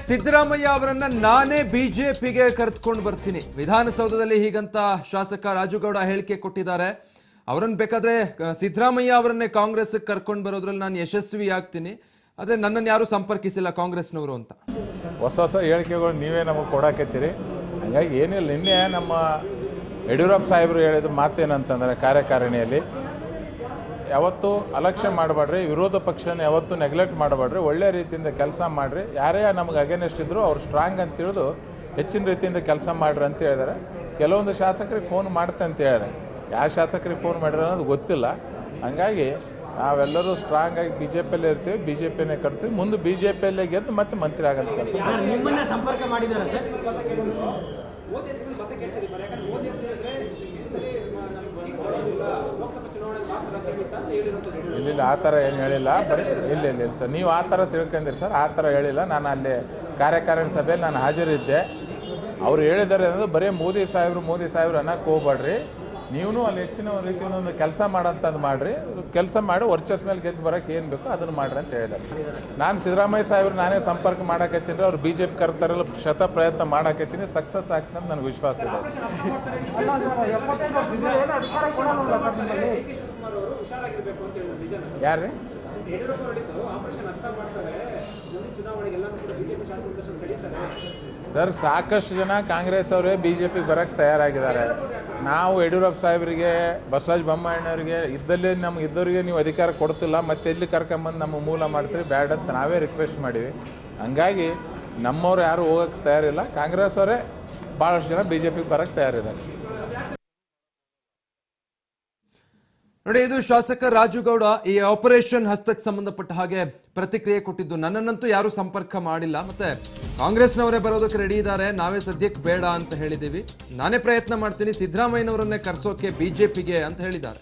ಸಿದ್ದರಾಮಯ್ಯ ಅವರನ್ನ ನಾನೇ ಬಿಜೆಪಿಗೆ ಕರೆದುಕೊಂಡು ಬರ್ತೀನಿ. ವಿಧಾನಸೌಧದಲ್ಲಿ ಹೀಗಂತ ಶಾಸಕ ರಾಜುಗೌಡ ಹೇಳಿಕೆ ಕೊಟ್ಟಿದ್ದಾರೆ. ಅವರನ್ನು ಬೇಕಾದ್ರೆ ಸಿದ್ದರಾಮಯ್ಯ ಅವರನ್ನೇ ಕಾಂಗ್ರೆಸ್ ಕರ್ಕೊಂಡು ಬರೋದ್ರಲ್ಲಿ ನಾನು ಯಶಸ್ವಿ ಆಗ್ತೀನಿ, ಆದ್ರೆ ನನ್ನನ್ನು ಯಾರು ಸಂಪರ್ಕಿಸಿಲ್ಲ ಕಾಂಗ್ರೆಸ್ನವರು ಅಂತ ಹೊಸ ಹೊಸ ಹೇಳಿಕೆಗಳು ನೀವೇ ನಮಗೆ ಕೊಡಾಕತ್ತೀರಿ. ಹಾಗಾಗಿ ಏನಿಲ್ಲ, ನಿನ್ನೆ ನಮ್ಮ ಯಡಿಯೂರಪ್ಪ ಸಾಹೇಬರು ಹೇಳಿದ ಮಾತೇನಂತಂದರೆ ಕಾರ್ಯಕಾರಿಣಿಯಲ್ಲಿ ಯಾವತ್ತೂ ಅಲಕ್ಷ್ಯ ಮಾಡಬೇಡ್ರಿ, ವಿರೋಧ ಪಕ್ಷನ ಯಾವತ್ತೂ ನೆಗ್ಲೆಕ್ಟ್ ಮಾಡಬೇಡ್ರಿ, ಒಳ್ಳೆ ರೀತಿಯಿಂದ ಕೆಲಸ ಮಾಡಿರಿ, ಯಾರೇ ನಮಗೆ ಅಗೇನೆಸ್ಟ್ ಇದ್ರು ಅವ್ರು ಸ್ಟ್ರಾಂಗ್ ಅಂತ ತಿಳಿದು ಹೆಚ್ಚಿನ ರೀತಿಯಿಂದ ಕೆಲಸ ಮಾಡ್ರಿ ಅಂತ ಹೇಳಿದ್ದಾರೆ. ಕೆಲವೊಂದು ಶಾಸಕರಿಗೆ ಫೋನ್ ಮಾಡ್ತೆ ಅಂತ ಹೇಳಿದ್ದಾರೆ. ಯಾವ ಶಾಸಕರಿಗೆ ಫೋನ್ ಮಾಡಿರೋ ಅನ್ನೋದು ಗೊತ್ತಿಲ್ಲ. ಹಂಗಾಗಿ ನಾವೆಲ್ಲರೂ ಸ್ಟ್ರಾಂಗ್ ಆಗಿ ಬಿ ಜೆ ಪಿಯಲ್ಲೇ ಇರ್ತೀವಿ, ಬಿ ಜೆ ಪಿನೇ ಕಟ್ತೀವಿ, ಮುಂದೆ ಬಿ ಜೆ ಪಿಯಲ್ಲೇ ಗೆದ್ದು ಮತ್ತೆ ಮಂತ್ರಿ ಆಗೋದು ಕೆಲಸ. ಸಂಪರ್ಕ ಮಾಡಿದ್ದಾರೆ ಇಲ್ಲ ಆ ಥರ ಏನು ಹೇಳಿಲ್ಲ. ಬರೀ ಇಲ್ಲ ಸರ್, ನೀವು ಆ ಥರ ತಿಳ್ಕೊಂಡಿರಿ ಸರ್, ಆ ಥರ ಹೇಳಿಲ್ಲ. ನಾನು ಅಲ್ಲಿ ಕಾರ್ಯಕಾರಿಣಿ ಸಭೆಯಲ್ಲಿ ನಾನು ಹಾಜರಿದ್ದೆ. ಅವ್ರು ಹೇಳಿದ್ದಾರೆ ಅಂದರೆ ಬರೀ ಮೋದಿ ಸಾಹೇಬ್ರು ಅನ್ನಕ್ಕೆ ಹೋಗ್ಬೇಡ್ರಿ, ನೀವು ಅಲ್ಲಿ ಹೆಚ್ಚಿನ ರೀತಿಯ ಒಂದು ಕೆಲಸ ಮಾಡೋಂಥದ್ದು ಮಾಡಿರಿ, ಕೆಲಸ ಮಾಡಿ ವರ್ಚಸ್ ಮೇಲೆ ಗೆದ್ದು ಬರೋಕ್ಕೆ ಏನು ಬೇಕೋ ಅದನ್ನು ಮಾಡಿರಿ ಅಂತ ಹೇಳಿದ್ದಾರೆ. ನಾನು ಸಿದ್ದರಾಮಯ್ಯ ಸಾಹೇಬ್ರು ನಾನೇ ಸಂಪರ್ಕ ಮಾಡಾಕತ್ತೀನಿ ರೀ, ಅವ್ರು ಬಿ ಜೆ ಪಿ ಕರ್ತಾರಲ್ಲ ಶತ ಪ್ರಯತ್ನ ಮಾಡಾಕತ್ತೀನಿ, ಸಕ್ಸಸ್ ಆಗ್ತದೆ ಅಂತ ನನಗೆ ವಿಶ್ವಾಸ ಇದೆ. ಯಾರು ರೀ? ಸರ್, ಸಾಕಷ್ಟು ಜನ ಕಾಂಗ್ರೆಸ್ ಅವರೇ ಬಿ ಜೆ ಪಿಗೆ ಬರೋಕ್ಕೆ ತಯಾರಾಗಿದ್ದಾರೆ. ನಾವು ಯಡಿಯೂರಪ್ಪ ಸಾಹೇಬರಿಗೆ, ಬಸವರಾಜ ಬೊಮ್ಮಾಯಿನವರಿಗೆ ನಮ್ಗೆ ಇದ್ದವರಿಗೆ ನೀವು ಅಧಿಕಾರ ಕೊಡ್ತಿಲ್ಲ, ಮತ್ತೆ ಎಲ್ಲಿ ಕರ್ಕೊಂಬಂದು ನಮ್ಮ ಮೂಲ ಮಾಡ್ತೀರಿ, ಬ್ಯಾಡ್ ಅಂತ ನಾವೇ ರಿಕ್ವೆಸ್ಟ್ ಮಾಡೀವಿ. ಹಂಗಾಗಿ ನಮ್ಮವ್ರು ಯಾರು ಹೋಗೋಕ್ಕೆ ತಯಾರಿಲ್ಲ. ಕಾಂಗ್ರೆಸ್ ಅವರೇ ಭಾಳಷ್ಟು ಜನ ಬಿ ಜೆ ಪಿಗೆ ಬರೋಕ್ಕೆ ತಯಾರಿದ್ದಾರೆ. ನೋಡಿ, ಇದು ಶಾಸಕ ರಾಜುಗೌಡ ಈ ಆಪರೇಷನ್ ಹಸ್ತಕ್ಕೆ ಸಂಬಂಧಪಟ್ಟ ಹಾಗೆ ಪ್ರತಿಕ್ರಿಯೆ ಕೊಟ್ಟಿದ್ದು. ನನ್ನನ್ನಂತೂ ಯಾರು ಸಂಪರ್ಕ ಮಾಡಿಲ್ಲ, ಮತ್ತೆ ಕಾಂಗ್ರೆಸ್ನವರೇ ಬರೋದಕ್ಕೆ ರೆಡಿ ಇದ್ದಾರೆ, ನಾವೇ ಸದ್ಯಕ್ಕೆ ಬೇಡ ಅಂತ ಹೇಳಿದ್ದೀವಿ, ನಾನೇ ಪ್ರಯತ್ನ ಮಾಡ್ತೀನಿ ಸಿದ್ದರಾಮಯ್ಯನವರನ್ನೇ ಕರ್ಸೋಕೆ ಬಿಜೆಪಿಗೆ ಅಂತ ಹೇಳಿದ್ದಾರೆ.